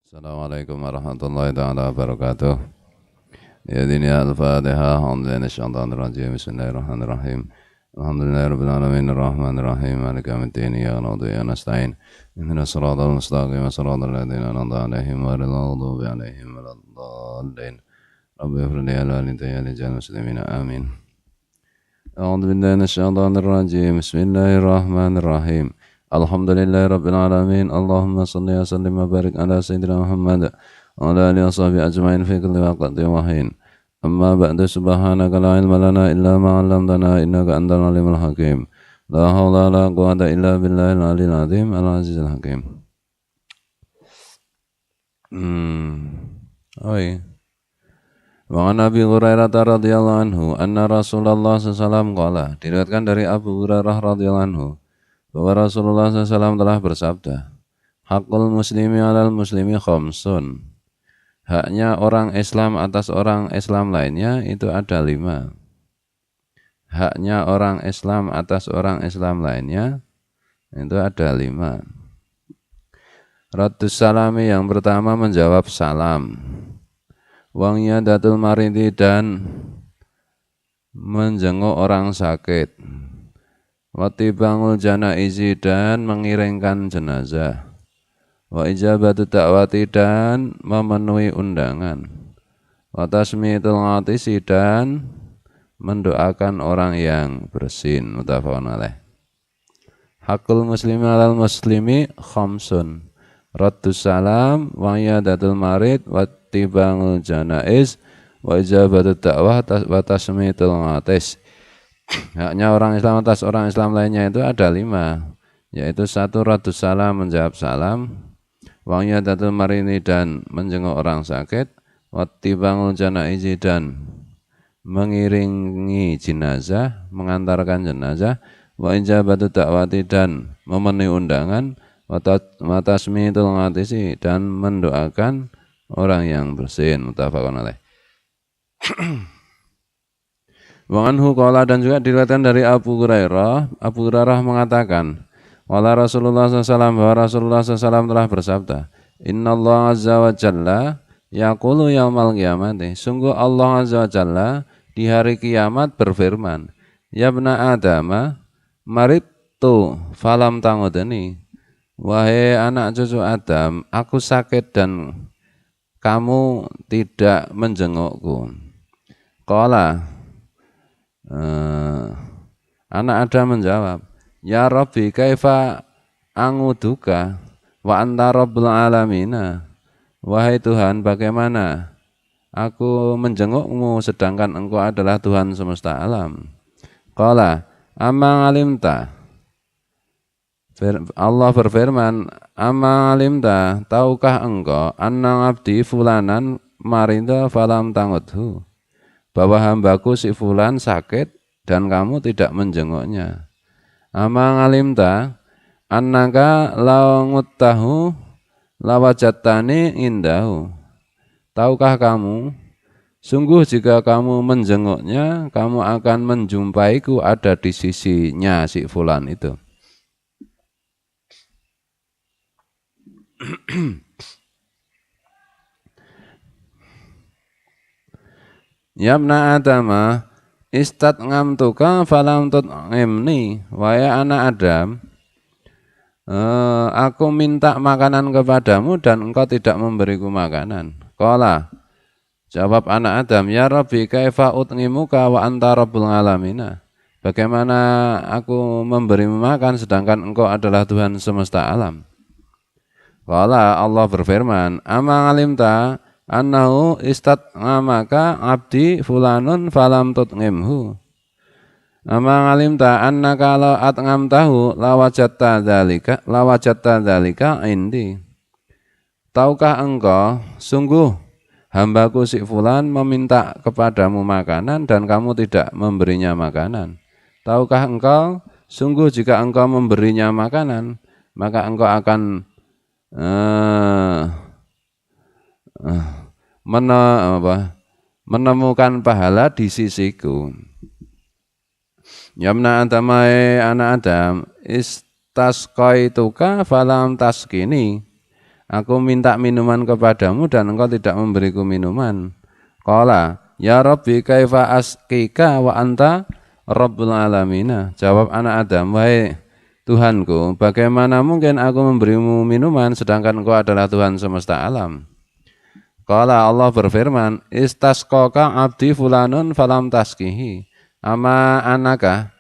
Assalamualaikum warahmatullahi taala wabarakatuh. Ya dini al-Fatihah. Alhamdulillah syaitanir rajim. Bismillahirrahmanirrahim. Alhamdulillahirabbil alamin arrahmanir rahim maliki yaumiddin iyyaka na'budu wa iyyaka nasta'in. Ihdinas siratal mustaqim siratal ladzina an'amta 'alaihim ghairil maghdubi 'alaihim waladdallin. Rabbi ighfir li wa li walidayya muslimin amin. A'udzu billahi minasyaitonir rajim. Bismillahirrahmanirrahim. Alhamdulillahi rabbil alamin. Allahumma shalli wa sallim wa barik ala sayyidina Muhammad wa ala alihi wa sahbihi ajma'in fi kulli waqtin wa hin. Amma ba'du, subhanaka la ilma lana illa ma 'allamtana innaka antal alimul hakim. La haula wa la quwwata illa billahil aliyyil azim al-azizil hakim. Oi. Wa an Abi Hurairah radhiyallahu anhu anna Rasulullah sallallahu alaihi wasallam qala, diriwayatkan dari Abu Hurairah radhiyallahu anhu bahwa Rasulullah SAW telah bersabda, hakul muslimi alal muslimi khamsun. Haknya orang Islam atas orang Islam lainnya itu ada 5. Haknya orang Islam atas orang Islam lainnya itu ada 5. Raddus salami, yang pertama menjawab salam. Wang yadatul maridi, dan menjenguk orang sakit. Watibangul janaizi, dan mengiringkan jenazah. Wa ijabatu da'wati, dan memenuhi undangan. Wa tasmitul ngatisi, dan mendoakan orang yang bersin. Muttafaqun alaih. Hakul muslimi alal muslimi khamsun. Raddus salam, wa iyadatul marid, watibangul janaiz, wa ijabatu da'wah, wa tasmitul ngatis. Haknya orang Islam atas orang Islam lainnya itu ada 5, yaitu 1. Raddus salam, menjawab salam. Wa iyadatul marini, dan menjenguk orang sakit. Wattibangul janaizi, dan mengiringi jenazah, mengantarkan jenazah. Wa ijabatu da'wati, dan memenuhi undangan. Wa tasmitul ngatisi, dan mendoakan orang yang bersin. Muttafaqun alaih. Wa anhu qala, dan juga diriwayatkan dari Abu Hurairah. Abu Hurairah mengatakan, qala Rasulullah SAW, bahwa Rasulullah SAW telah bersabda, Innallaha azza wa jalla yaqulu yaumal qiyamati, sungguh Allah azza wa jalla di hari kiamat berfirman, ya bna adama maridtu falam tangudni, wahai anak cucu Adam, aku sakit dan kamu tidak menjengukku. Qala, anak Adam menjawab, ya Rabbi kaifa anguduka wa anta rabbul alamina. Wahai Tuhan, bagaimana aku menjengukmu sedangkan engkau adalah Tuhan semesta alam. Qala, amma alimta. Allah berfirman, amma alimta, tahukah engkau anna abdi fulanan marida falam tangudhu, bahwa hambaku si fulan sakit dan kamu tidak menjenguknya. Ama ngalimta annaka launguttahu lawajattani indahu. Tahukah kamu, sungguh jika kamu menjenguknya, kamu akan menjumpaiku ada di sisinya si fulan itu. Ya bna Adama istat ngamtuka falam tut'imni, wahai anak Adam, aku minta makanan kepadamu dan engkau tidak memberiku makanan. Qala, jawab anak Adam, ya Rabbi kaifa ut'imuka wa anta rabbul alamina. Bagaimana aku memberimu makan sedangkan engkau adalah Tuhan semesta alam. Qala, Allah berfirman, ama ngalimta annahu istat'amaka abdi fulanun falam tut'imhu. Ama ngalimta annaka la at'amtahu lawajatta dzalika indi. Tahukah engkau, sungguh hambaku si fulan meminta kepadamu makanan dan kamu tidak memberinya makanan. Tahukah engkau, sungguh jika engkau memberinya makanan, maka engkau akan menemukan pahala di sisiku. Yamna antamai anak Adam istasqaituka falam taskini. aku minta minuman kepadamu dan engkau tidak memberiku minuman. Qala, ya Rabbi kaifa asqika wa anta Rabbul alamina. Jawab anak Adam, wahai Tuhanku, bagaimana mungkin aku memberimu minuman sedangkan engkau adalah Tuhan semesta alam? Qala, Allah berfirman, istasqaka abdi fulanun falam taskihi. Ama annaka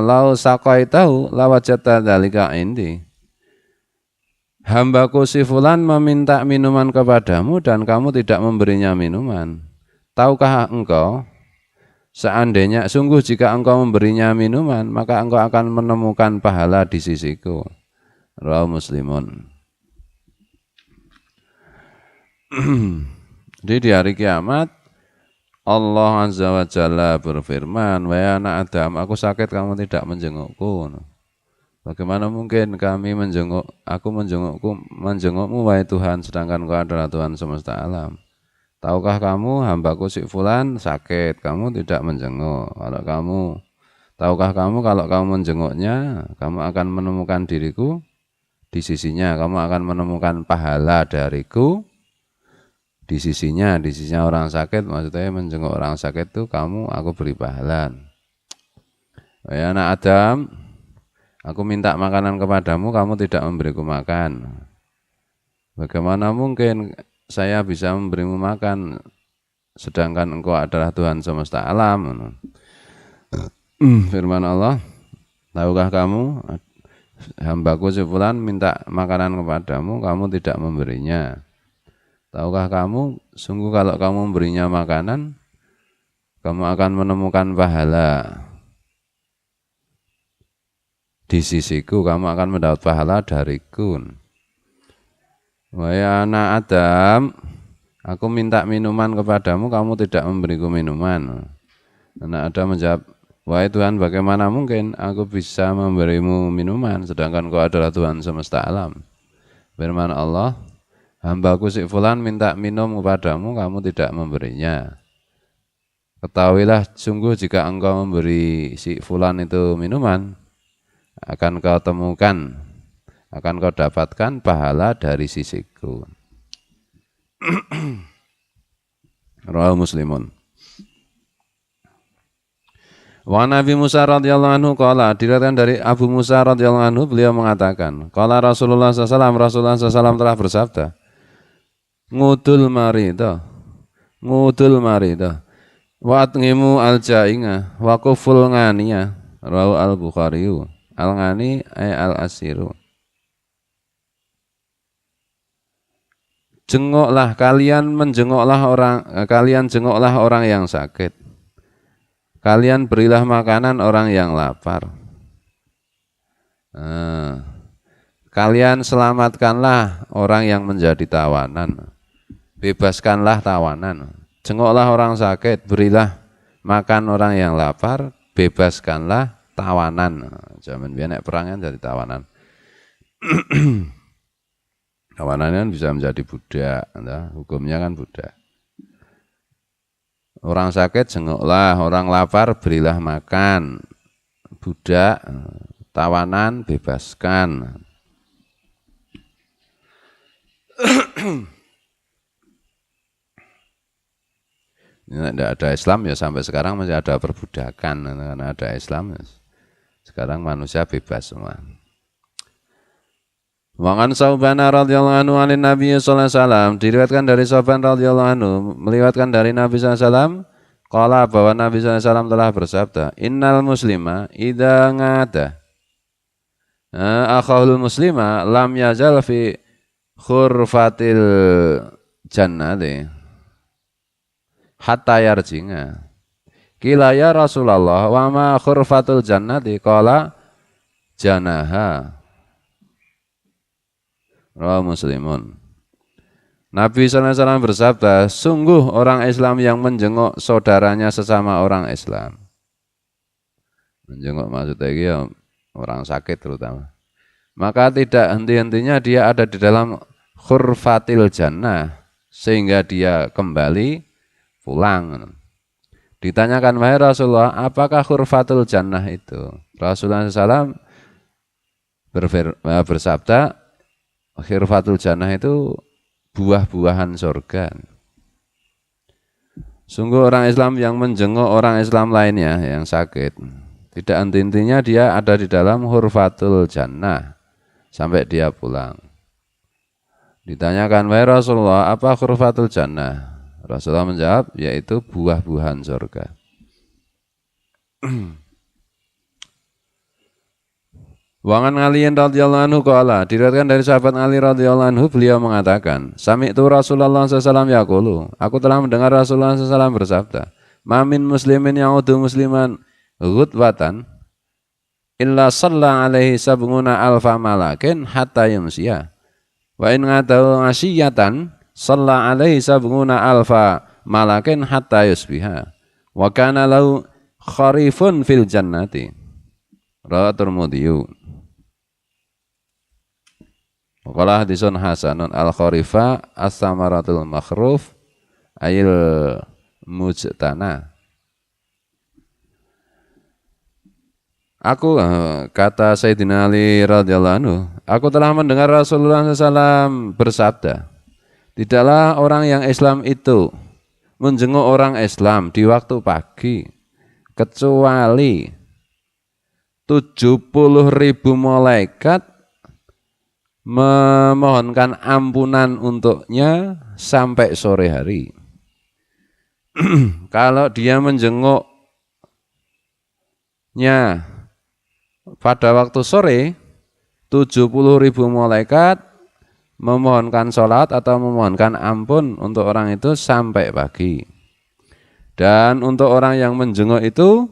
lau saqaitahu lawajadta dzalika indi. Hambaku si fulan meminta minuman kepadamu dan kamu tidak memberinya minuman. Tahukah engkau, seandainya sungguh jika engkau memberinya minuman, maka engkau akan menemukan pahala di sisiku. Rawahu Muslimun. Jadi di hari kiamat Allah Azza wa Jalla berfirman, wahai anak Adam, aku sakit kamu tidak menjengukku. Bagaimana mungkin kami aku menjengukmu wahai Tuhan, sedangkan Kau adalah Tuhan semesta alam. Tahukah kamu hambaku si fulan sakit, kamu tidak menjenguk. Tahukah kamu kalau kamu menjenguknya, kamu akan menemukan diriku di sisinya, kamu akan menemukan pahala dariku di sisinya orang sakit, maksudnya menjenguk orang sakit itu aku beri pahala. Ya anak Adam, aku minta makanan kepadamu, kamu tidak memberiku makan. Bagaimana mungkin saya bisa memberimu makan sedangkan engkau adalah Tuhan semesta alam? Firman Allah, tahukah kamu hambaku si fulan minta makanan kepadamu, kamu tidak memberinya. Tahukah kamu, sungguh kalau kamu memberinya makanan, kamu akan menemukan pahala di sisiku, kamu akan mendapat pahala dariku. Wahai anak Adam, aku minta minuman kepadamu, kamu tidak memberiku minuman. Anak Adam menjawab, wahai Tuhan, bagaimana mungkin aku bisa memberimu minuman, sedangkan Kau adalah Tuhan semesta alam. Firman Allah, hambaku si fulan minta minum kepadamu, kamu tidak memberinya. Ketahuilah sungguh jika engkau memberi si fulan itu minuman, akan kau temukan, akan kau dapatkan pahala dari sisiku. Rawahu Muslimun. Wa Nabi Musa radhiyallahu anhu qala, diriwayatkan dari Abu Musa radhiyallahu anhu, beliau mengatakan, qala Rasulullah SAW telah bersabda, ngudul marida wa atngimu al-ja'inga wa kuful nganiya. Rawahu al-Bukhari. Al-ngani ay al-asiru. Kalian jenguklah orang yang sakit. Kalian berilah makanan orang yang lapar. Kalian selamatkanlah orang yang menjadi tawanan. Bebaskanlah tawanan. Jenguklah orang sakit, berilah makan orang yang lapar, bebaskanlah tawanan. Zaman biyen nek perang kan jadi tawanan. Tawanan kan bisa menjadi budak, hukumnya kan budak. Orang sakit jenguklah, orang lapar berilah makan, budak, tawanan bebaskan. Tidak ada Islam ya sampai sekarang masih ada perbudakan, karena ada Islam sekarang manusia bebas semua. Wa'an Saubana radhiyallahu anhu anin Nabi sallallahu alaihi wasallam, diriwayatkan dari Sauban radhiyallahu anhu meliwatkan dari Nabi sallallahu alaihi wasallam qala, bahwa Nabi sallallahu alaihi wasallam telah bersabda, innal muslima idza ngada akhahul muslima lam yazal fi khurfatil jannati hatta yarjinga. Qila ya Rasulullah wa ma khurfatul jannati, qala janaha. Rawahu Muslimun. Nabi SAW bersabda, sungguh orang Islam yang menjenguk saudaranya sesama orang Islam. Menjenguk maksudnya ya orang sakit terutama. Maka tidak henti-hentinya dia ada di dalam khurfatil jannah, sehingga dia kembali pulang. Ditanyakan, wahai Rasulullah, apakah khurfatul jannah itu? Rasulullah SAW bersabda, khirfatul jannah itu buah-buahan surga. Sungguh orang Islam yang menjenguk orang Islam lainnya yang sakit, tidak henti-hentinya dia ada di dalam khurfatul jannah sampai dia pulang. Ditanyakan, wahai Rasulullah, apa khurfatul jannah? Rasulullah menjawab, yaitu buah-buahan surga. Wangan Aliin radhiyallahu anhu qala, diriwayatkan dari sahabat Ali radhiyallahu anhu, beliau mengatakan, sami'tu Rasulullah sallallahu alaihi wasallam, aku telah mendengar Rasulullah sallallahu alaihi wasallam bersabda, ma min muslimin ya'udu musliman ghutwatan illa shalla alaihi sab'una alfa malakin hatta yumsiya wa in ngadaw ngasiyatan shalla alaihi sab'una alfa malakin hatta yusbiha wa kana lahu kharifun fil jannati. Rawahu Tirmidzi. Qala hadisun hasanun al-kharifa as-samaratul makhruf ayil mujtana. Aku, kata Sayyidina Ali radhiyallahu anhu, aku telah mendengar Rasulullah SAW bersabda, tidaklah orang yang Islam itu menjenguk orang Islam di waktu pagi kecuali 70.000 malaikat memohonkan ampunan untuknya sampai sore hari. Kalau dia menjenguknya pada waktu sore, 70.000 malaikat memohonkan sholat atau memohonkan ampun untuk orang itu sampai pagi. Dan untuk orang yang menjenguk itu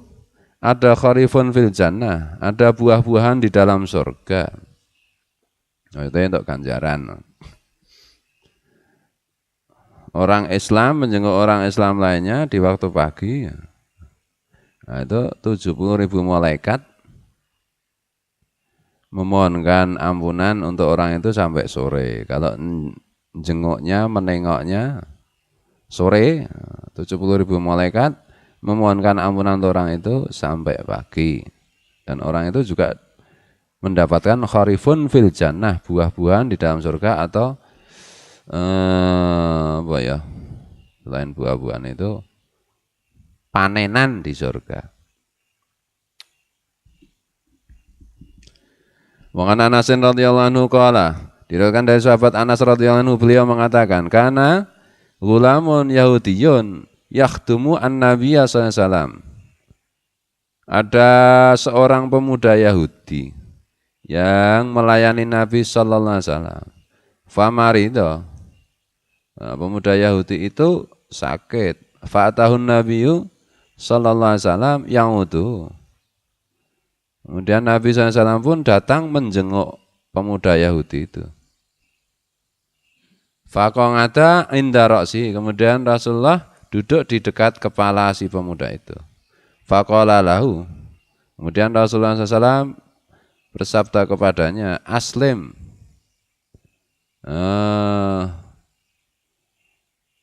ada kharifun fil jannah, ada buah-buahan di dalam surga. Nah, itu untuk ganjaran. Orang Islam menjenguk orang Islam lainnya di waktu pagi. Nah, itu 70.000 malaikat memohonkan ampunan untuk orang itu sampai sore. Kalau jenguknya, menengoknya sore, 70.000 malaikat memohonkan ampunan untuk orang itu sampai pagi. Dan orang itu juga mendapatkan kharifun fil jannah, buah-buahan di dalam surga, atau apa ya, selain buah-buahan itu panenan di surga. Wa an Anas radhiyallahu anhu qala, diriwayatkan dari sahabat Anas radhiyallahu anhu, beliau mengatakan, kana gulamun yahudiyun yakhdumu an-nabiyya sallallahu alaihi wasallam. Ada seorang pemuda Yahudi yang melayani Nabi sallallahu alaihi wasallam. Famarido. Nah, pemuda Yahudi itu sakit. Fa'atahun Nabiyyu sallallahu alaihi wasallam ya'udu. Kemudian Nabi sallallahu alaihi wasallam pun datang menjenguk pemuda Yahudi itu. Faqangata inda ra'si. Kemudian Rasulullah duduk di dekat kepala si pemuda itu. Faqala lahu. Kemudian Rasulullah sallallahu alaihi wasallam bersabda kepadanya, aslim,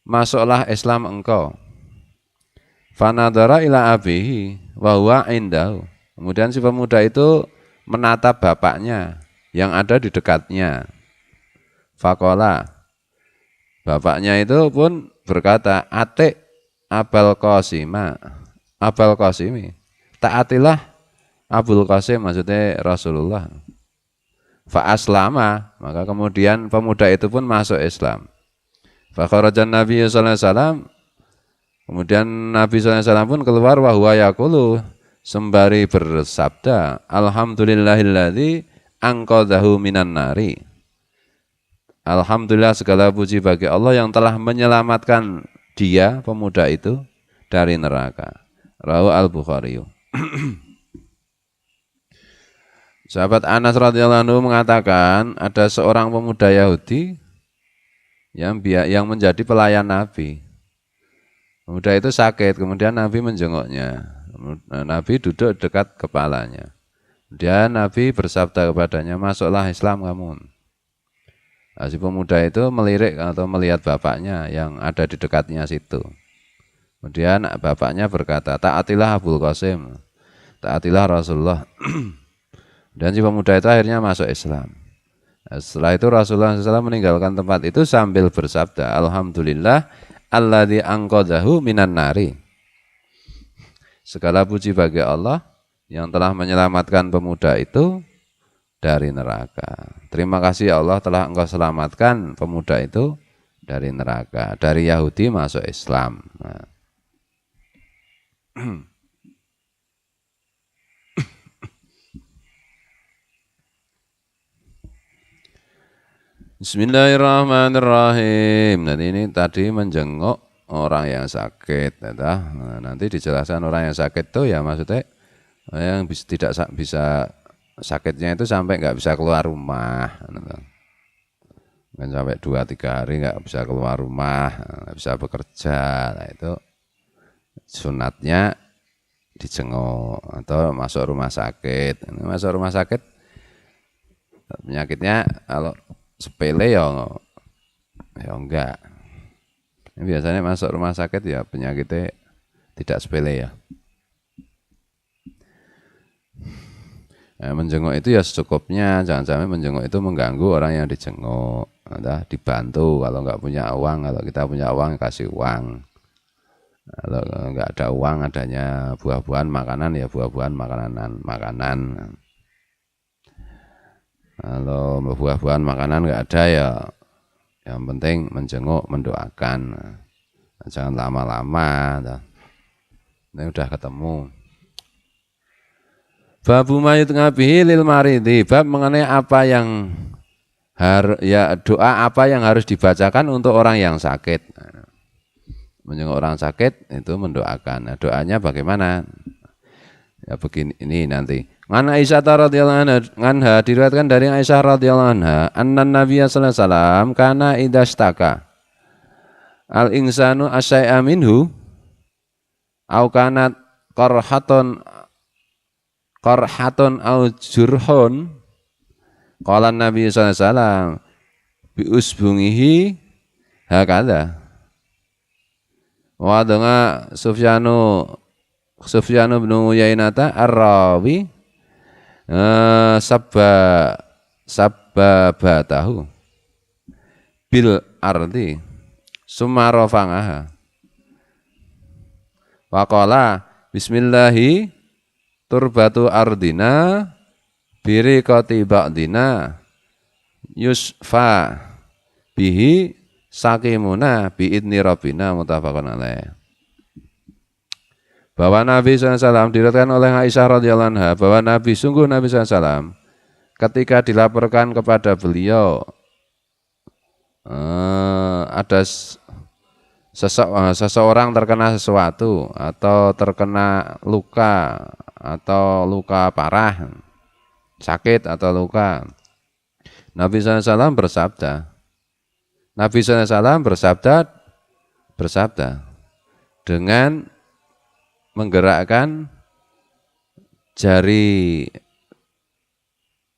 masuklah Islam engkau. Fanadara ila abihi wa huwa indahu. Kemudian si pemuda itu menatap bapaknya yang ada di dekatnya. Faqala, bapaknya itu pun berkata, atik Abul Qasimi, taatilah Abul Qasim, maksudnya Rasulullah. Fa'aslama, maka kemudian pemuda itu pun masuk Islam. Fakharajan Nabi sallallahu alaihi wasallam, kemudian Nabi sallallahu alaihi wasallam pun keluar, wa huwa yaqulu, sembari bersabda, alhamdulillahilladzi anqadhahu minan nari. Alhamdulillah, segala puji bagi Allah yang telah menyelamatkan dia, pemuda itu, dari neraka. Rawahu Al-Bukhari. Sahabat Anas radhiyallahu anhu mengatakan, ada seorang pemuda Yahudi yang menjadi pelayan Nabi. Pemuda itu sakit, kemudian Nabi menjenguknya. Nabi duduk dekat kepalanya. Kemudian Nabi bersabda kepadanya, masuklah Islam kamu. Nah, si pemuda itu melirik atau melihat bapaknya yang ada di dekatnya situ. Kemudian bapaknya berkata, taatilah Abul Qasim, taatilah Rasulullah. Dan si pemuda itu akhirnya masuk Islam. Setelah itu Rasulullah SAW meninggalkan tempat itu sambil bersabda, Alhamdulillah alladzi anqadhahu minan nari. Segala puji bagi Allah yang telah menyelamatkan pemuda itu dari neraka. Terima kasih ya Allah telah Engkau selamatkan pemuda itu dari neraka, dari Yahudi masuk Islam. Nah. Bismillahirrahmanirrahim. Nanti ini tadi menjenguk orang yang sakit. Nah, nanti dijelaskan orang yang sakit itu ya maksudnya yang tidak bisa sakitnya itu sampai nggak bisa keluar rumah. Kan sampai 2-3 hari nggak bisa keluar rumah, nggak bisa bekerja. Nah, itu sunatnya dijenguk atau masuk rumah sakit. Masuk rumah sakit penyakitnya kalau sepele ya enggak. Biasanya masuk rumah sakit ya penyakitnya tidak sepele ya. Menjenguk itu ya secukupnya, jangan sampai menjenguk itu mengganggu orang yang dijenguk. Dibantu kalau nggak punya uang, kalau kita punya uang kasih uang. Kalau nggak ada uang adanya buah-buahan makanan ya buah-buahan makanan. Kalau buah-buahan makanan nggak ada ya yang penting menjenguk, mendoakan. Jangan lama-lama. Ini udah ketemu. Babu mayit ngabihi lil maridi. Bab mengenai apa yang doa apa yang harus dibacakan untuk orang yang sakit. Menjenguk orang sakit itu mendoakan. Nah, doanya bagaimana? Ya begini ini nanti. An Aisyah radhiyallahu anha diriwayatkan dari Aisyah radhiyallahu anha, annan Nabiy sallallahu alaihi wasallam kana idastaka al insanu asyai'a minhu au kanat qarhatun au jurhun qala Nabi sallallahu alaihi wasallam bi usbungihi hakadha wa dengan Sufyanu bin Uyainata ar-rawi sabbatahu bil ardi summa rafangaha wa qala bismillahi turbatu ardina biriqati ba'dina yusfa bihi sakimuna biidni rabbina muttafaqun alaih. Bahwa Nabi SAW diriwayatkan oleh Aisyah radhiyallahu anha bahwa sungguh Nabi SAW ketika dilaporkan kepada beliau ada seseorang terkena sesuatu atau terkena luka atau luka parah, sakit atau luka, Nabi SAW bersabda dengan menggerakkan jari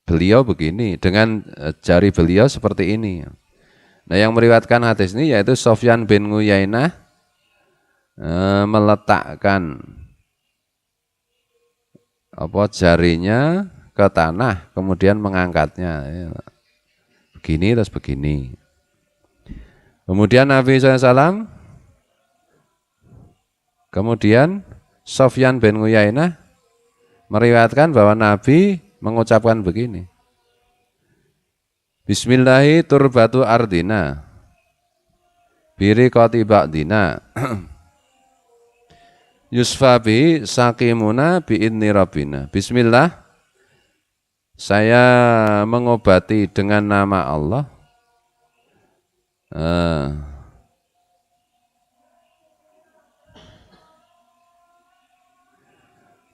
beliau begini, dengan jari beliau seperti ini. Nah, yang meriwayatkan hadis ini yaitu Sufyan bin Uyainah meletakkan jarinya ke tanah kemudian mengangkatnya. Begini terus begini. Kemudian Nabi SAW Sufyan bin Uyainah meriwayatkan bahwa Nabi mengucapkan begini. Bismillahi turbatu ardina biriqati ba'dina yusfa bi sakimuna biidni rabbina. Bismillah, saya mengobati dengan nama Allah.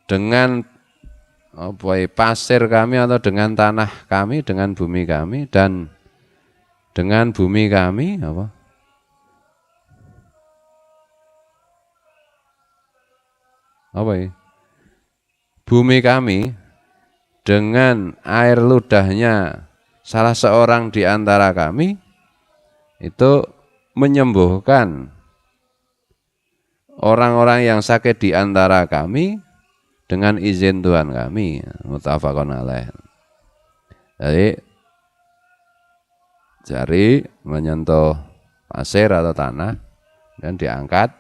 Dengan pasir kami atau dengan tanah kami, dengan bumi kami dan dengan bumi kami bumi kami dengan air ludahnya salah seorang di antara kami itu menyembuhkan orang-orang yang sakit di antara kami dengan izin Tuhan kami, muttafaqun alaih. Jadi jari menyentuh pasir atau tanah dan diangkat.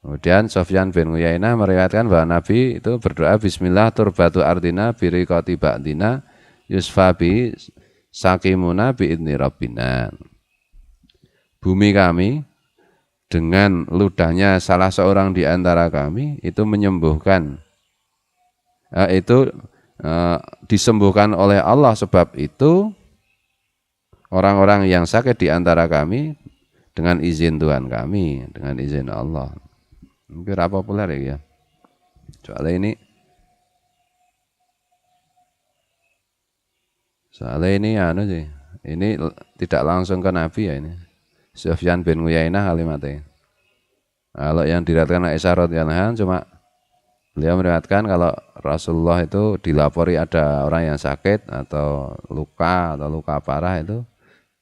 Kemudian Sufyan bin Uyainah meriwayatkan bahwa Nabi itu berdoa bismillah turbatu ardina biriqati ba'dina yusfa bi sakimuna bi idni rabbina. Bumi kami dengan ludahnya salah seorang di antara kami itu menyembuhkan, disembuhkan oleh Allah, sebab itu orang-orang yang sakit di antara kami dengan izin Tuhan kami, dengan izin Allah. Mungkin populer ya. Soalnya ini sih. Ini tidak langsung ke Nabi ya ini. Sufyan bin Uyainah kalimatnya. Kalau yang diriwayatkan Aisyah radhiyallahu anha cuma beliau meriwayatkan kalau Rasulullah itu dilapori ada orang yang sakit atau luka parah, itu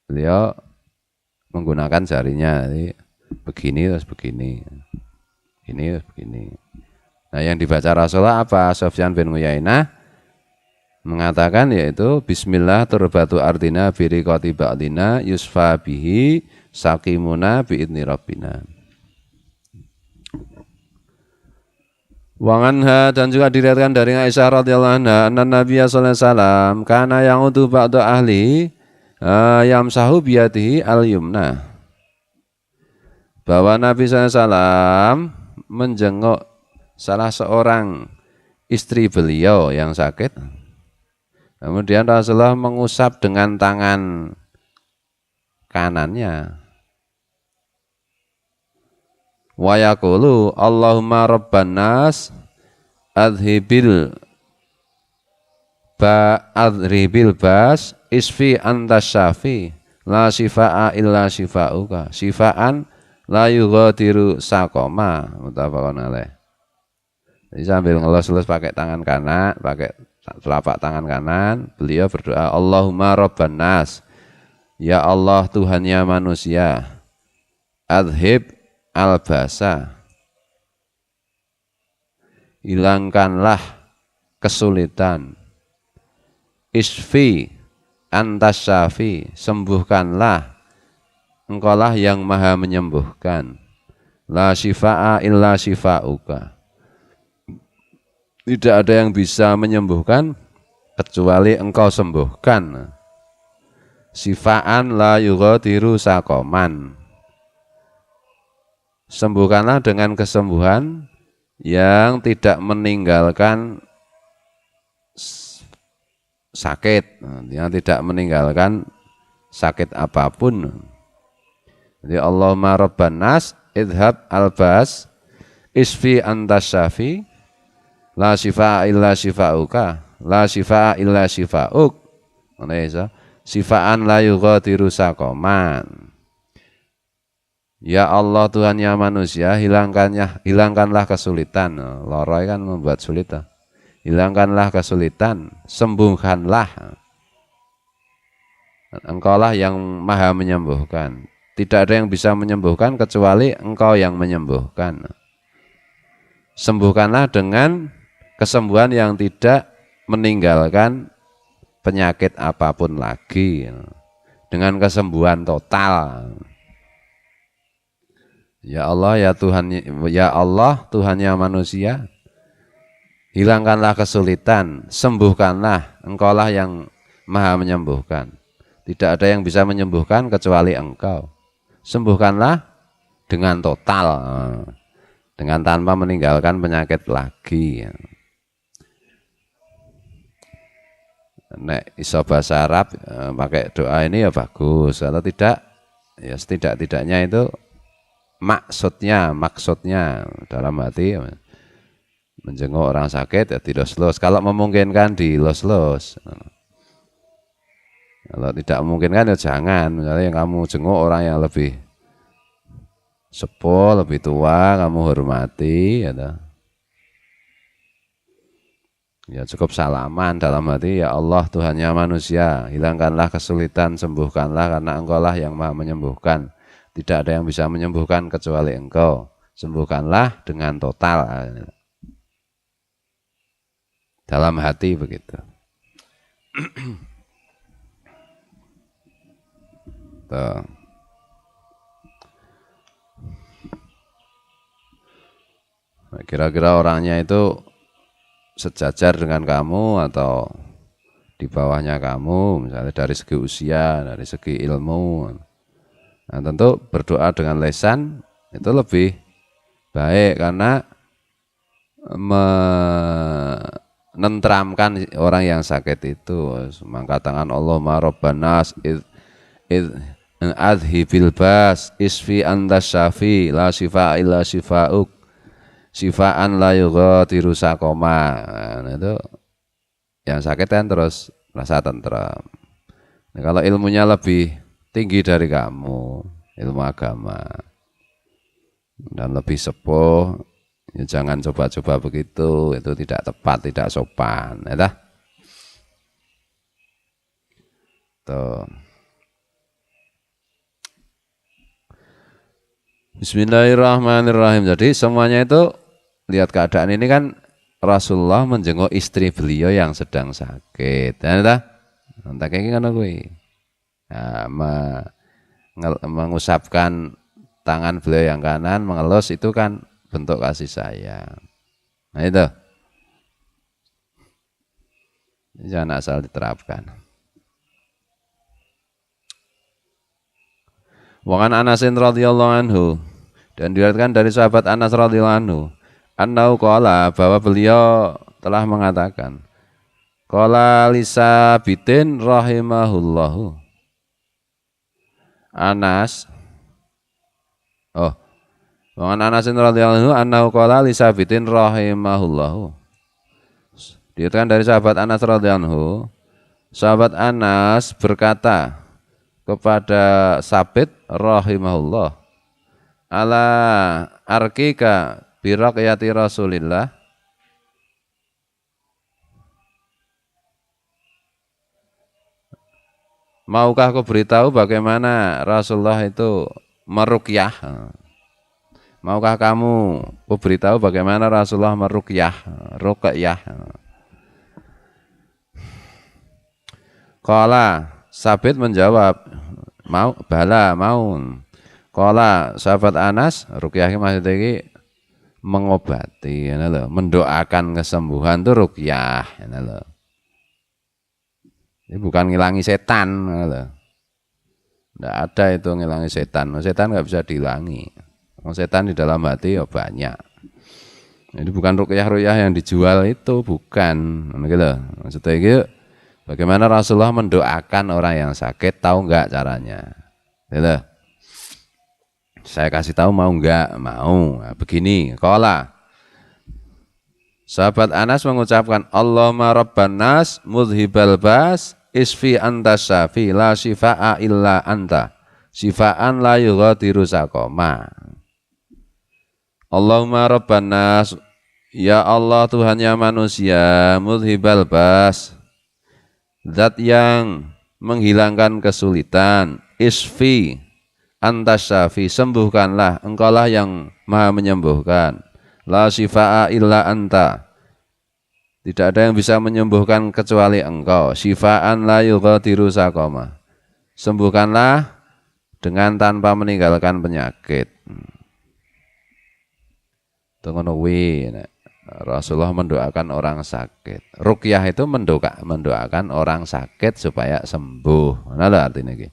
beliau menggunakan jarinya. Jadi begini terus begini. Ini begini. Nah, yang dibaca Rasulullah apa? Sufyan bin Uyainah mengatakan yaitu bismillah turbatu ardina biriqati ba'dina yusfa bihi sakimuna biidni rabbina. Wanganha, dan juga diriwayatkan dari Aisyah radhiyallahu anha anna Nabi sallallahu alaihi wasallam kana ya'udu ba'da ahli yamsahu biyadihi al-yumna. Bahwa Nabi sallallahu alaihi wasallam menjenguk salah seorang istri beliau yang sakit. Kemudian Rasulullah mengusap dengan tangan kanannya. Wa yaqulu Allahumma rabban nas adhibil bas isfi anta syafi la shifaa illa shifauka shifaan la yughadiru saqama muttafaqun alaih. Jadi sambil ngelus-elus pakai tangan kanan, pakai telapak tangan kanan, beliau berdoa Allahumma rabban nas, ya Allah Tuhannya manusia, adhib albasa, hilangkanlah kesulitan, isfi antas syafi, sembuhkanlah, engkaulah yang maha menyembuhkan, la shifaa illa shifauka, tidak ada yang bisa menyembuhkan kecuali engkau sembuhkan, sifaan la yughadiru saqaman, sembuhkanlah dengan kesembuhan yang tidak meninggalkan sakit, yang tidak meninggalkan sakit apapun. Jadi Allahumma rabban nas idhab albas isfi antas syafi la shifaa illa shifauka la shifaa illa shifauk, sifaan la yughadiru saqaman. Ya Allah Tuhannya manusia, hilangkanlah kesulitan. Loroi kan membuat sulit. Hilangkanlah kesulitan, sembuhkanlah. Engkaulah yang maha menyembuhkan. Tidak ada yang bisa menyembuhkan kecuali engkau yang menyembuhkan. Sembuhkanlah dengan kesembuhan yang tidak meninggalkan penyakit apapun lagi. Dengan kesembuhan total. Ya Allah, ya Tuhan, ya Allah Tuhannya manusia, hilangkanlah kesulitan, sembuhkanlah, engkaulah yang maha menyembuhkan. Tidak ada yang bisa menyembuhkan kecuali engkau. Sembuhkanlah dengan total, dengan tanpa meninggalkan penyakit lagi. Nek iso bahasa Arab pakai doa ini ya bagus, kalau tidak ya setidak-tidaknya itu maksudnya dalam hati menjenguk orang sakit ya dilos-los, kalau memungkinkan dilos-los, kalau tidak memungkinkan ya jangan. Misalnya yang kamu jenguk orang yang lebih sepuh, lebih tua, kamu hormati ya cukup salaman dalam hati, ya Allah Tuhannya manusia, hilangkanlah kesulitan, sembuhkanlah karena engkaulah yang maha menyembuhkan. Tidak ada yang bisa menyembuhkan kecuali engkau. Sembuhkanlah dengan total. Dalam hati begitu. Tuh. Kira-kira orangnya itu sejajar dengan kamu atau di bawahnya kamu, misalnya dari segi usia, dari segi ilmu. Nah, tentu berdoa dengan lisan itu lebih baik karena menentramkan orang yang sakit itu. Mengatakan Allahumma rabbanas adhibil bas isfi antas syafi la shifa illa shifa'uk sifaan la yughadiru saqama. Nah, itu yang sakit kan terus rasa tentram. Nah, kalau ilmunya lebih tinggi dari kamu, ilmu agama, dan lebih sepuh, ya jangan coba-coba begitu, itu tidak tepat, tidak sopan, ya dah. Tuh. Bismillahirrahmanirrahim. Jadi semuanya itu lihat keadaan ini kan Rasulullah menjenguk istri beliau yang sedang sakit. Ya dah. Entah kayak gimana gue. Nah, mengusapkan tangan beliau yang kanan, mengelus itu kan bentuk kasih sayang. Nah itu. Jangan asal diterapkan. Wa an Anasin radhiyallahu anhu, dan diriwayatkan dari sahabat Anas radhiyallahu anhu, annau qala, bahwa beliau telah mengatakan, qala lisabitin rahimahullahu. Anas wa an Anasin radhiyallahu anhu annau qala lisabitin rahimahullahu. Diriwayatkan dari sahabat Anas radhiyallahu anhu, sahabat Anas berkata kepada Sabit rahimahullah, ala arkika biraqyati Rasulillah, maukah aku beritahu bagaimana Rasulullah itu meruqyah? Maukah kamu aku beritahu bagaimana Rasulullah meruqyah, ruqyah? Qala, Sabit menjawab, mau, bala, mau. Qala, sahabat Anas, ruqyah maksudnya ini mengobati, ya lho, mendoakan kesembuhan itu ruqyah, ya lho. Ini bukan ngilangi setan, ya lho. Tidak ada itu ngilangi setan. Setan nggak bisa dihilangi. Setan di dalam hati ya banyak. Ini bukan ruqyah-ruqyah yang dijual itu, bukan. Gitu. Maksudnya itu bagaimana Rasulullah mendoakan orang yang sakit, tahu nggak caranya? Gitu. Saya kasih tahu mau nggak? Mau. Nah, begini, qala. Sahabat Anas mengucapkan, Allahumma rabban nas mudhibal bas isfi anta syafi la shifa'a illa anta shifaan la yughadiru saqama. Allahumma rabban nas, ya Allah Tuhannya manusia, mudhibal bas, zat yang menghilangkan kesulitan, isfi anta syafi, sembuhkanlah, engkaulah yang maha menyembuhkan, la shifa'a illa anta, tidak ada yang bisa menyembuhkan kecuali engkau, shifaan la yughadiru saqama, sembuhkanlah dengan tanpa meninggalkan penyakit. Rasulullah mendoakan orang sakit. Ruqyah itu mendoakan orang sakit supaya sembuh. Nah, artinya iki.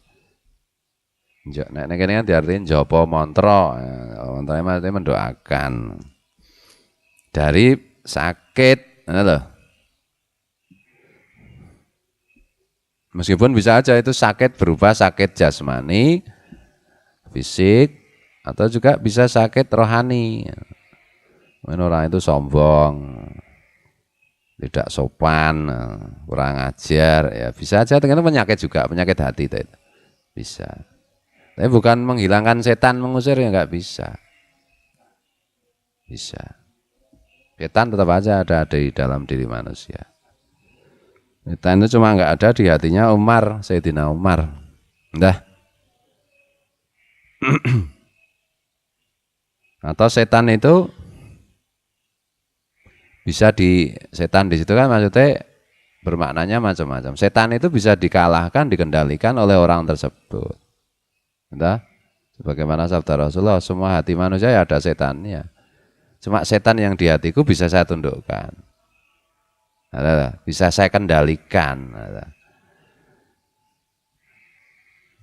Nek kene kan diartiin japa mantra. Mantra maksudnya mendoakan dari sakit. Nah, lho. Meskipun bisa aja itu sakit berupa sakit jasmani, fisik, atau juga bisa sakit rohani. Orang itu sombong, tidak sopan, kurang ajar, ya bisa aja dengan penyakit juga, penyakit hati itu bisa. Tapi bukan menghilangkan setan, mengusir, ya nggak bisa. Bisa. Setan tetap aja ada di dalam diri manusia. Setan itu cuma nggak ada di hatinya Umar, Sayyidina Umar. Dah. Atau setan itu bisa setan di situ kan maksudnya bermaknanya macam-macam. Setan itu bisa dikalahkan, dikendalikan oleh orang tersebut. Entah? Sebagaimana sabda Rasulullah, semua hati manusia ya ada setannya. Cuma setan yang di hatiku bisa saya tundukkan. Bisa saya kendalikan.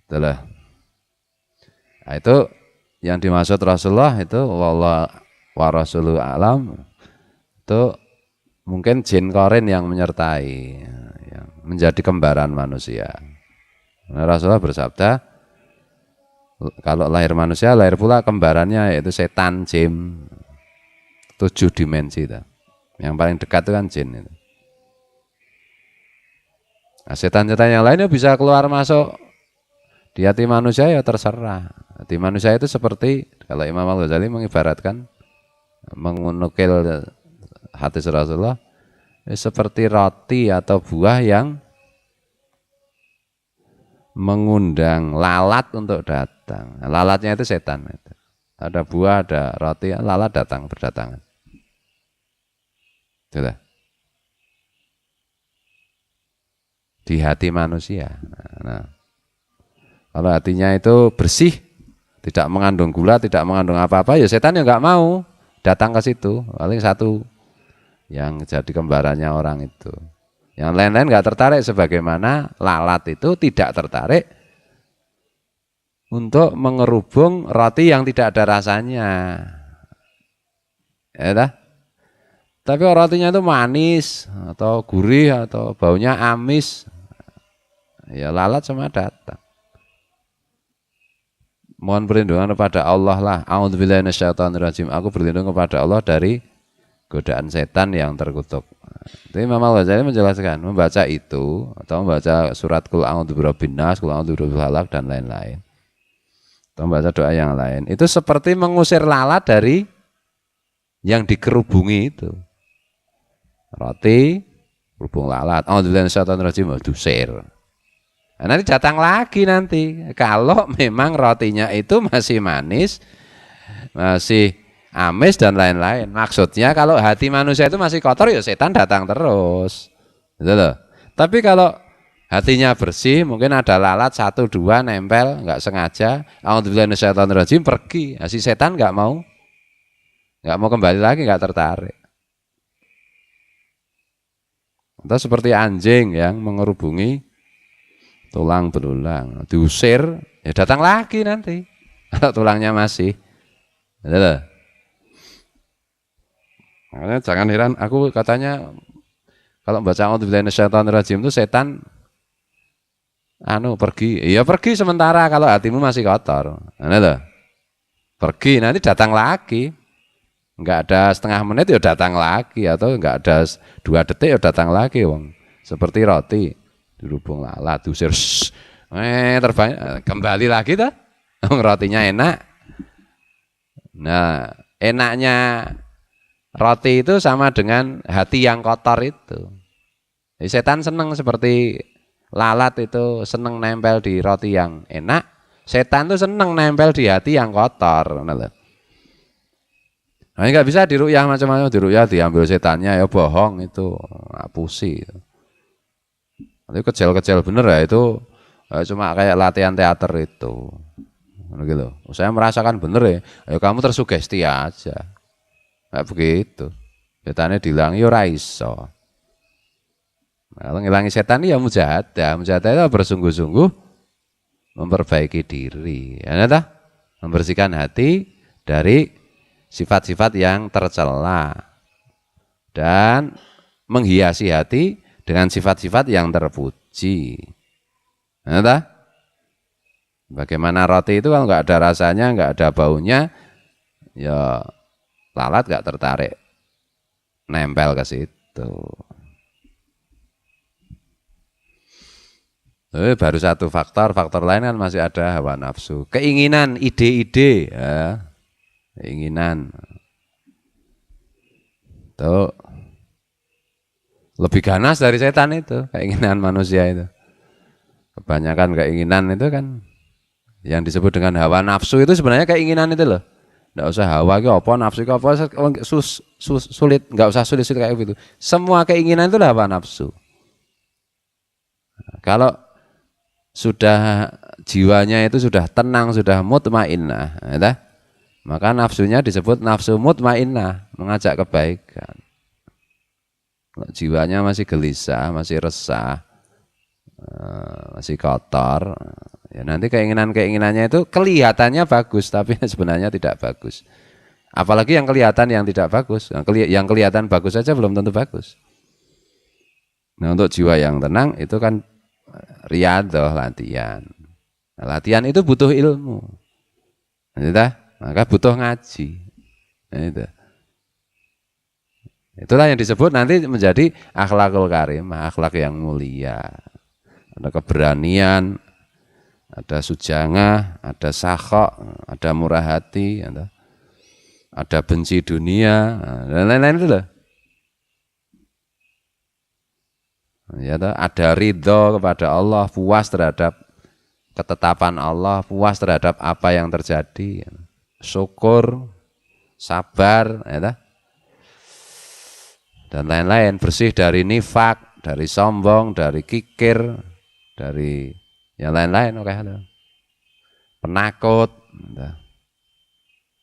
Itulah. Nah, itu yang dimaksud Rasulullah itu wallah wa rasuluhu alam, itu mungkin jin korin yang menyertai, yang menjadi kembaran manusia. Nah, Rasulullah bersabda, kalau lahir manusia lahir pula kembarannya yaitu setan, jin, 7 dimensi itu. Yang paling dekat itu kan jin itu. Nah, setan-setan yang lainnya bisa keluar masuk di hati manusia ya terserah. Hati manusia itu seperti, kalau Imam Al-Ghazali mengibaratkan, menukil hadis Rasulullah, seperti roti atau buah yang mengundang lalat untuk datang. Lalatnya itu setan. Ada buah, ada roti, lalat datang berdatangan. Sudah. Di hati manusia. Nah, kalau hatinya itu bersih, tidak mengandung gula, tidak mengandung apa-apa, ya setan ya nggak mau datang ke situ. Paling satu yang jadi kembarannya orang itu. Yang lain-lain nggak tertarik, sebagaimana lalat itu tidak tertarik untuk mengerubung roti yang tidak ada rasanya. Ya dah. Tapi rotinya itu manis atau gurih atau baunya amis, ya lalat semua datang. Mohon perlindungan kepada Allah lah. A'udzubillahi minasyaitonirrajim. Aku berlindung kepada Allah dari godaan setan yang terkutuk. Jadi Imam Al-Ghazali menjelaskan, membaca itu atau membaca surat Qul a'udzu birabbin nas, Qul a'udzu birabbil falaq dan lain-lain, atau membaca doa yang lain, itu seperti mengusir lalat dari yang dikerubungi itu. Roti, kerubung lalat. A'udzubillahi minasyaitonirrajim, diusir. Nah, nanti datang lagi nanti. Kalau memang rotinya itu masih manis, masih amis dan lain-lain. Maksudnya kalau hati manusia itu masih kotor, ya setan datang terus. Gitu loh. Tapi kalau hatinya bersih, mungkin ada lalat 1, 2 nempel, nggak sengaja, a'udzubillahi minasyaitonirrajim, pergi. Nah, si setan nggak mau kembali lagi, nggak tertarik. Atau seperti anjing yang mengerubungi tulang belulang, diusir, ya datang lagi nanti. Kalau tulangnya masih. Gitu loh. Makanya jangan heran, aku katanya kalau baca a'udzubillahi minasyaitonirrajim itu setan pergi. Iya pergi sementara kalau hatimu masih kotor. Nah, pergi, nanti datang lagi. Enggak ada setengah menit ya datang lagi, atau enggak ada 2 detik ya datang lagi, wong. Seperti roti dirubung lalat, diusir, terbang kembali lagi dah. Rotinya enak. Nah, enaknya roti itu sama dengan hati yang kotor itu. Jadi setan senang seperti lalat itu senang nempel di roti yang enak. Setan itu senang nempel di hati yang kotor. Nah, ini nggak bisa diruqyah macam-macam, diruqyah diambil setannya ya bohong itu, ngapusi. Itu kecil-kecil bener ya itu, cuma kayak latihan teater itu. Gitu. Saya merasakan bener ya, ayo kamu tersugesti aja. Kayak begitu. Setannya dihilangi ya ora iso. Kalau ngilangi setan ya mujahadah. Mujahadah itu bersungguh-sungguh memperbaiki diri. Ya tak? Membersihkan hati dari sifat-sifat yang tercela dan menghiasi hati dengan sifat-sifat yang terpuji. Ya tak? Bagaimana roti itu kalau nggak ada rasanya, nggak ada baunya, ya lalat nggak tertarik nempel ke situ. Baru satu faktor lain kan masih ada hawa nafsu, keinginan, ide-ide, ya. Keinginan. Tuh lebih ganas dari setan itu, keinginan manusia itu. Kebanyakan keinginan itu kan yang disebut dengan hawa nafsu itu sebenarnya keinginan itu loh. Nggak usah hawa ke apa, nafsu ke apa, sulit, nggak usah sulit kayak gitu. Semua keinginan itu hawa nafsu. Kalau sudah jiwanya itu sudah tenang, sudah mutmainnah, ya, maka nafsunya disebut nafsu mutmainnah, mengajak kebaikan. Kalau jiwanya masih gelisah, masih resah, masih kotor, ya nanti keinginannya itu kelihatannya bagus, tapi sebenarnya tidak bagus. Apalagi yang kelihatan yang tidak bagus, yang kelihatan bagus saja belum tentu bagus. Nah, untuk jiwa yang tenang itu kan riyadhah, latihan. Nah, latihan itu butuh ilmu, maka butuh ngaji. Nah, itulah yang disebut nanti menjadi akhlakul karimah, akhlak yang mulia. Ada keberanian, ada sujangah, ada sakhok, ada murah hati, ada benci dunia, dan lain-lain itu loh. Ya, ada ridho kepada Allah, puas terhadap ketetapan Allah, puas terhadap apa yang terjadi, syukur, sabar, ya, dan lain-lain, bersih dari nifak, dari sombong, dari kikir, dari yang lain-lain, oke, penakut,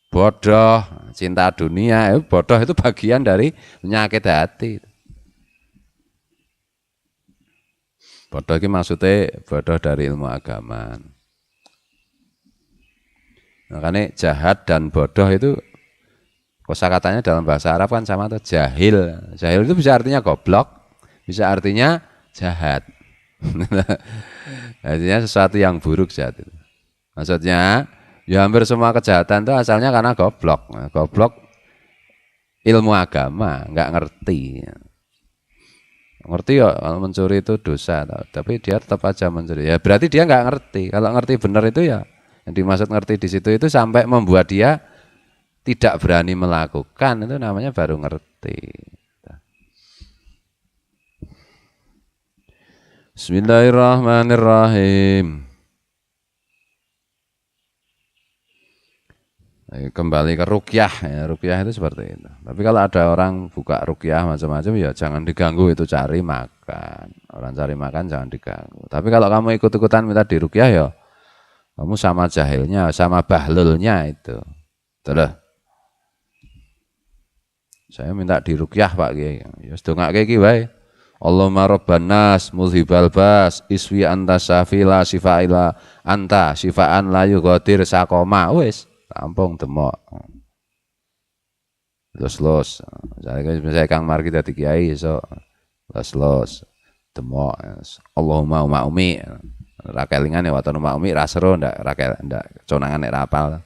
bodoh, cinta dunia. Bodoh itu bagian dari penyakit hati. Bodoh ini maksudnya bodoh dari ilmu agama. Makanya jahat dan bodoh itu kosakatanya dalam bahasa Arab kan sama tuh, jahil. Jahil itu bisa artinya goblok, bisa artinya jahat. Artinya sesuatu yang buruk, jahat itu. Maksudnya ya hampir semua kejahatan itu asalnya karena goblok. Nah, goblok ilmu agama, nggak ngerti. Ngerti ya kalau mencuri itu dosa, tapi dia tetap aja mencuri. Ya berarti dia nggak ngerti. Kalau ngerti benar itu ya, yang dimaksud ngerti di situ itu sampai membuat dia tidak berani melakukan, itu namanya baru ngerti. Bismillahirrahmanirrahim. Kembali ke ruqyah, ya, ruqyah itu seperti itu. Tapi kalau ada orang buka ruqyah macam-macam, ya jangan diganggu, itu cari makan. Orang cari makan jangan diganggu. Tapi kalau kamu ikut-ikutan minta di ruqyah, ya kamu sama jahilnya, sama bahlulnya itu. Terus saya minta di ruqyah Pak Kiai. Ya sedongake iki wae. Allahumma rabban nas mulhibal bas iswi anta syafila sifaila anta sifaan la yughadir sakoma, wis tampung demok. Los. Saya Kang Margi dadi kiai iso los demok. Allahumma umi. Ra kelingan ya watono umi ra seru ndak conangan nek rapal.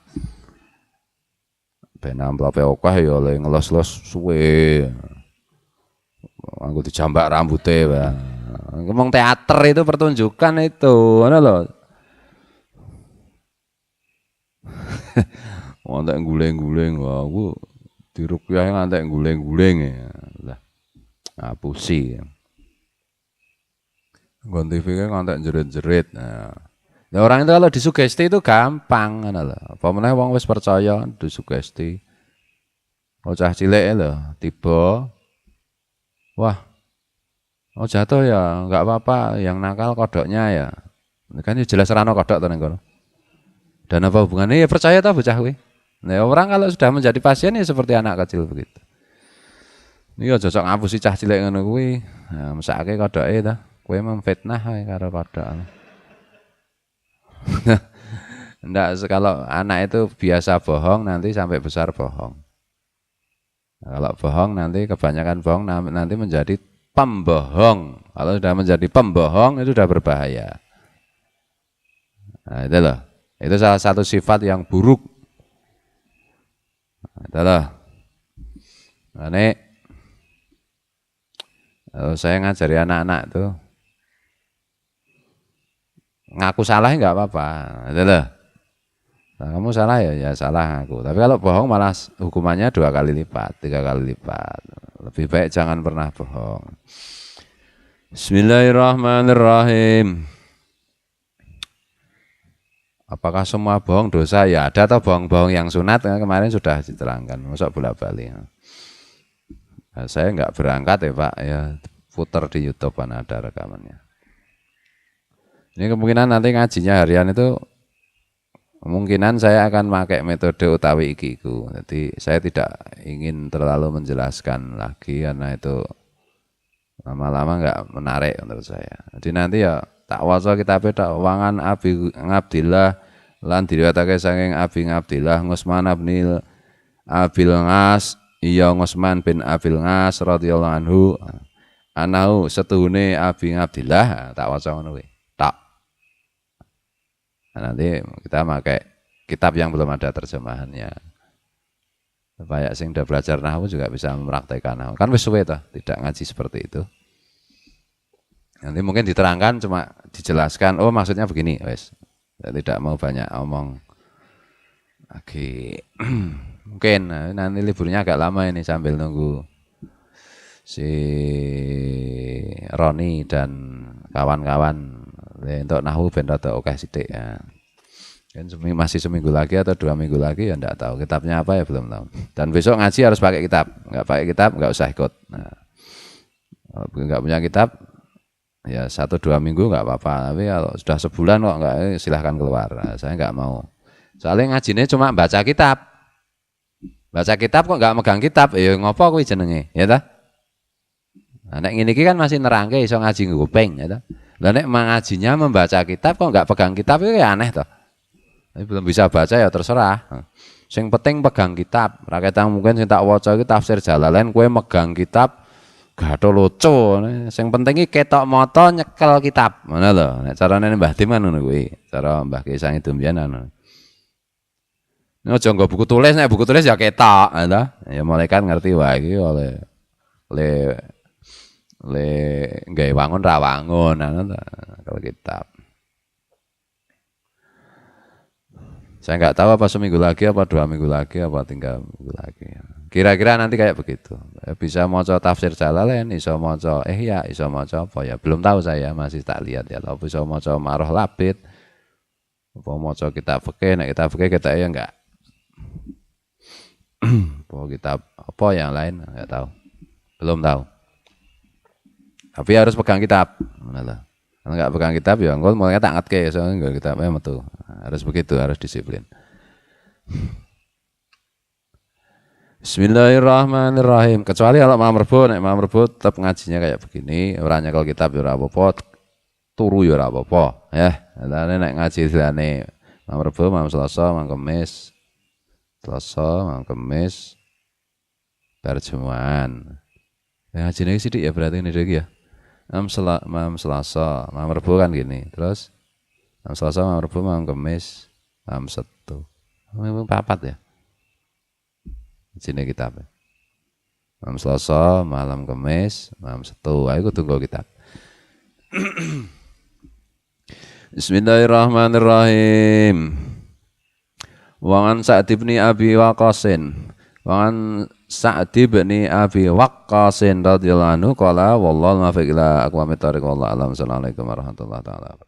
Ben amplope akeh ya le ngelos-los suwe. Aku dijambak rambutnya, Bang. Ngomong teater itu pertunjukan itu, mana loh? Ngantek guling-guling, wah, aku di ruqyah ngantek guling-guling ya, lah, ngapusi. Gon TV kan ngantek jerit-jerit. Nah, orang itu kalau disugesti itu gampang, mana loh? Apa meneh wong wis percaya disugesti. Bocah cilik lho, tiba. Wah, oh jatuh ya, nggak apa-apa. Yang nakal kodoknya ya. Kan jelas rano kodok tuh nengko. Dan apa hubungannya? Ya percaya tak bocah kuwi. Nah, orang kalau sudah menjadi pasien ya seperti anak kecil begitu. Ini ya cocok ngapusi cah cilik ngono kuwi. Nah, mesake kodoke ta. Kowe memfitnah wae karo kodok. Ndak, kalau anak itu biasa bohong nanti sampai besar bohong. Nah, kalau bohong nanti kebanyakan bohong nanti menjadi pembohong. Kalau sudah menjadi pembohong itu sudah berbahaya. Nah, itu loh. Itu salah satu sifat yang buruk. Nah, itu loh. Nah, ini saya ngajari anak-anak tuh ngaku salah nggak apa-apa. Nah, itu loh. Nah, kamu salah ya salah aku. Tapi kalau bohong malah hukumannya 2 kali lipat, 3 kali lipat. Lebih baik jangan pernah bohong. Bismillahirrahmanirrahim. Apakah semua bohong dosa? Ya ada atau bohong-bohong yang sunat, kemarin sudah diterangkan. Masuk bolak-balik. Nah, saya nggak berangkat ya Pak, ya putar di YouTube mana ada rekamannya. Ini kemungkinan nanti ngajinya harian itu kemungkinan saya akan pakai metode utawi ikiku. Jadi saya tidak ingin terlalu menjelaskan lagi karena itu lama-lama nggak menarik menurut saya. Jadi nanti ya tak waca kitabe tak wangan Abi Ngabdillah lan diriwayatake saking Abi Ngabdillah Ngusman bin Abil Ngas iya Ngusman bin Abil Ngas radhiyallahu anhu anau setuhune Abi Ngabdillah tak waca ngono kuwi. Tak. Nah, nanti kita pakai kitab yang belum ada terjemahannya. Supaya sing udah belajar nahwu juga bisa mempraktekkan nahwu. Kan wis suwe toh, tidak ngaji seperti itu. Nanti mungkin diterangkan cuma dijelaskan, oh maksudnya begini, wes. Saya tidak mau banyak omong lagi. Mungkin nanti liburnya agak lama ini sambil nunggu si Roni dan kawan-kawan untuk nahwu ben rada akeh sithik ya. Kan masih seminggu lagi atau 2 minggu lagi ya enggak tahu kitabnya apa ya belum tahu. Dan besok ngaji harus pakai kitab, enggak pakai kitab enggak usah ikut. Nah, kalau enggak punya kitab ya 1-2 minggu enggak apa-apa, tapi kalau sudah sebulan kok enggak silahkan keluar. Nah, saya enggak mau. Soalnya ngajinya cuma baca kitab. Baca kitab kok enggak megang kitab, ya ngopo kuwi jenenge, ya ta? Nah, nek ngene iki kan masih nerangke iso ngaji nguping, ya ta? Lah nek ngajinya membaca kitab kok enggak pegang kitab itu ya aneh toh. Tapi belum bisa baca ya terserah. Sing penting pegang kitab. Rakyat mungkin sing tak waca iki tafsir Jalalain kowe megang kitab gathol lucu. Sing penting iki ketok mata nyekel kitab. Ngono lho. Nek carane Mbah Dim kan ngono kuwi. Cara Mbah Ki Sang itu mbiyen ngono. Nek aja nggo buku tulis, nek buku tulis ya ketok, ya malaikat ngerti wae iki oleh gawe wangun ra wangun kalau kitab. Saya nggak tahu apa seminggu lagi, apa 2 minggu lagi, apa tinggal minggu lagi. Kira-kira nanti kayak begitu. Bisa maca tafsir Jalalain, iso maca Ihya, iso maca apa ya? Belum tahu saya, masih tak lihat ya. Tapi bisa maca Maroh Labid, apa maca kitab fikih, nek kitab fikih kita ya enggak. Apa kitab apa yang lain enggak tahu. Belum tahu. Tapi harus pegang kitab. Mana kalau enggak pegang kitab ya engko mulai tak ngatke soalnya enggak kitabnya metu. Harus begitu, harus disiplin. Bismillahirrahmanirrahim. Kecuali kalau Imam Rebo, nek Imam Rebo tetap ngajinya kayak begini, ora nyekel kitab ya ora apa-apa, turu ya ora apa-apa, ya. Nek ngaji dilane Imam Rebo, Imam Selasa, Imam Kamis. Selasa, Imam Kamis, Jumat. Ya ngajine sithik ya berarti ini iki ya. Imam Selasa, Imam Rebo kan gini. Terus Imam Selasa, Imam Rebo, Imam Kamis, Imam Setu. Memang 4 ya. Sini kitab. Imam Selasa, malam Kamis, Imam Setu. Ayo tunggu kitab. Bismillahirrahmanirrahim. Wangan Sa'd bin Abi Waqqasin. Wangan Sa'd bin Abi Waqqasin radhiyallahu anhu qala wallahu muwaffiq ila aqwamit thariq wallahu a'lam. Assalamualaikum warahmatullahi wabarakatuh.